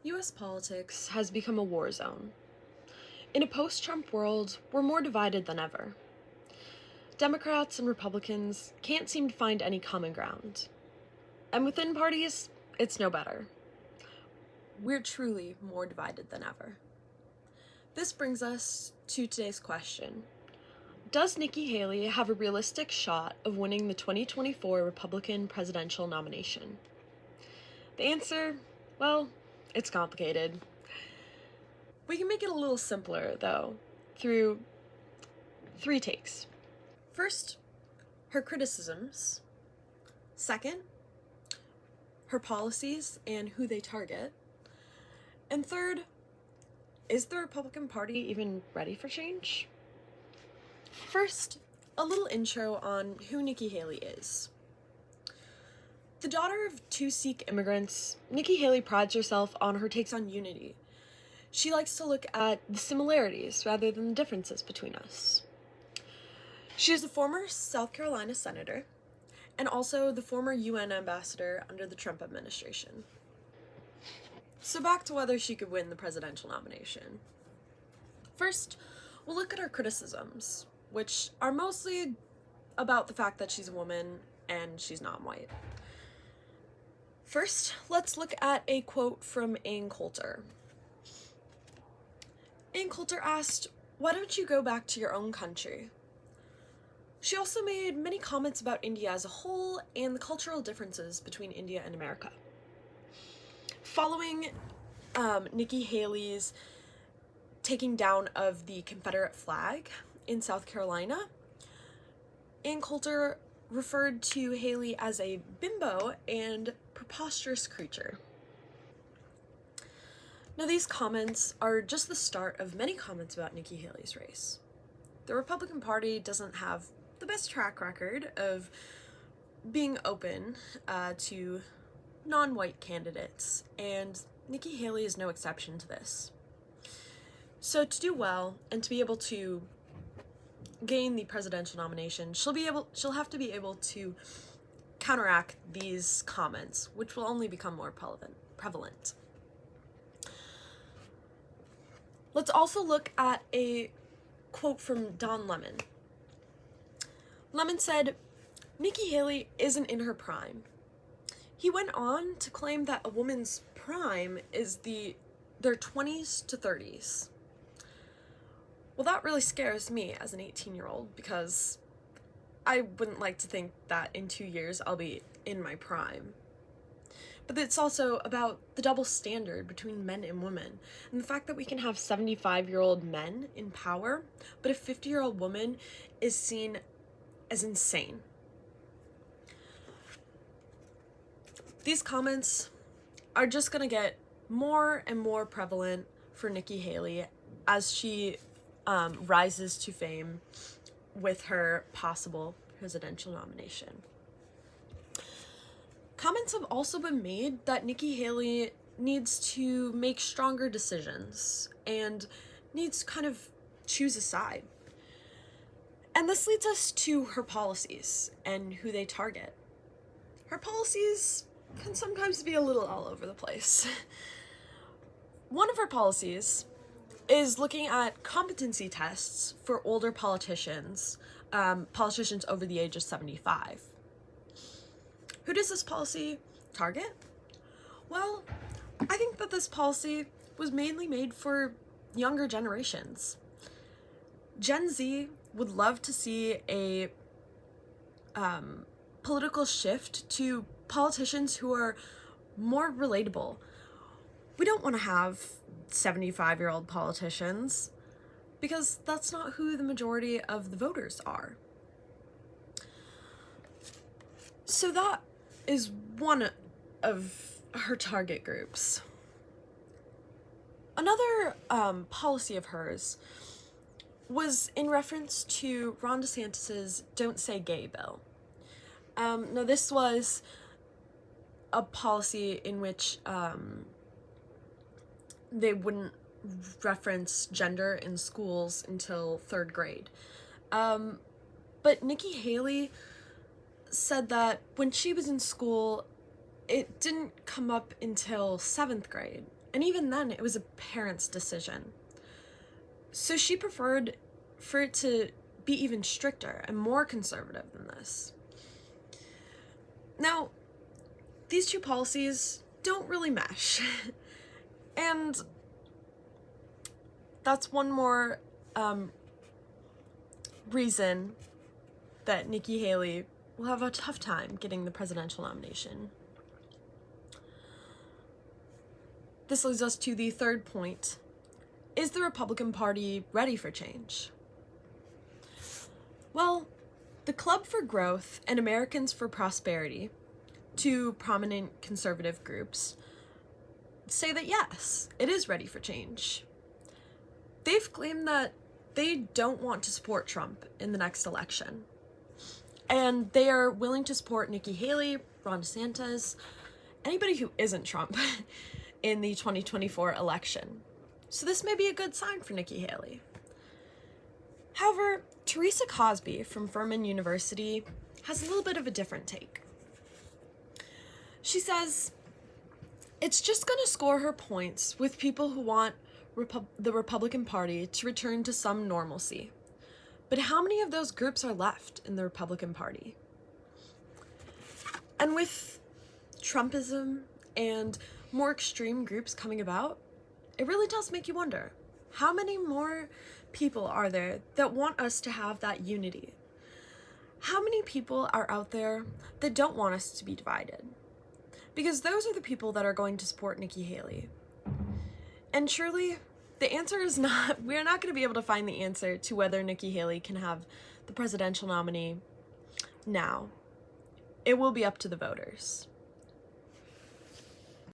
U.S. politics has become a war zone. In a post-Trump world, we're more divided than ever. Democrats and Republicans can't seem to find any common ground. And within parties, it's no better. We're truly more divided than ever. This brings us to today's question. Does Nikki Haley have a realistic shot of winning the 2024 Republican presidential nomination? The answer, well, it's complicated. We can make it a little simpler, though, through 3 takes. First, her criticisms. Second, her policies and who they target. And third, is the Republican Party even ready for change? First, a little intro on who Nikki Haley is. The daughter of 2 Sikh immigrants, Nikki Haley prides herself on her takes on unity. She likes to look at the similarities rather than the differences between us. She is a former South Carolina senator and also the former UN ambassador under the Trump administration. So back to whether she could win the presidential nomination. First, we'll look at her criticisms, which are mostly about the fact that she's a woman and she's non-white. First, let's look at a quote from Ann Coulter. Ann Coulter asked, "Why don't you go back to your own country?" She also made many comments about India as a whole and the cultural differences between India and America. Following Nikki Haley's taking down of the Confederate flag in South Carolina, Ann Coulter referred to Haley as a bimbo and preposterous creature. Now, these comments are just the start of many comments about Nikki Haley's race. The Republican Party doesn't have the best track record of being open to non-white candidates, and Nikki Haley is no exception to this. So to do well and to be able to gain the presidential nomination, she'll have to be able to counteract these comments, which will only become more prevalent. Let's also look at a quote from Don Lemon. Lemon said, "Nikki Haley isn't in her prime." He went on to claim that a woman's prime is their 20s to 30s. Well, that really scares me as an 18-year-old because I wouldn't like to think that in 2 years I'll be in my prime. But it's also about the double standard between men and women, and the fact that we can have 75-year-old men in power, but a 50-year-old woman is seen as insane. These comments are just going to get more and more prevalent for Nikki Haley as she rises to fame with her possible presidential nomination. Comments have also been made that Nikki Haley needs to make stronger decisions and needs to kind of choose a side. And this leads us to her policies and who they target. Her policies can sometimes be a little all over the place. One of her policies is looking at competency tests for older politicians, politicians over the age of 75. Who does this policy target? Well, I think that this policy was mainly made for younger generations. Gen Z would love to see a political shift to politicians who are more relatable. We don't want to have 75-year-old politicians because that's not who the majority of the voters are. So that is one of her target groups. Another policy of hers was in reference to Ron DeSantis's Don't Say Gay bill. Now, this was a policy in which they wouldn't reference gender in schools until 3rd grade. But Nikki Haley said that when she was in school, it didn't come up until 7th grade. and even then it was a parent's decision. So she preferred for it to be even stricter and more conservative than this. Now, these two policies don't really mesh. And that's one more reason that Nikki Haley will have a tough time getting the presidential nomination. This leads us to the third point. Is the Republican Party ready for change? Well, the Club for Growth and Americans for Prosperity, two prominent conservative groups, say that yes, it is ready for change. They've claimed that they don't want to support Trump in the next election. And they are willing to support Nikki Haley, Ron DeSantis, anybody who isn't Trump in the 2024 election. So this may be a good sign for Nikki Haley. However, Teresa Cosby from Furman University has a little bit of a different take. She says, it's just going to score her points with people who want the Republican Party to return to some normalcy. But how many of those groups are left in the Republican Party? And with Trumpism and more extreme groups coming about, it really does make you wonder, how many more people are there that want us to have that unity? How many people are out there that don't want us to be divided? Because those are the people that are going to support Nikki Haley. And surely, the answer is not, we're not going to be able to find the answer to whether Nikki Haley can have the presidential nominee now. It will be up to the voters.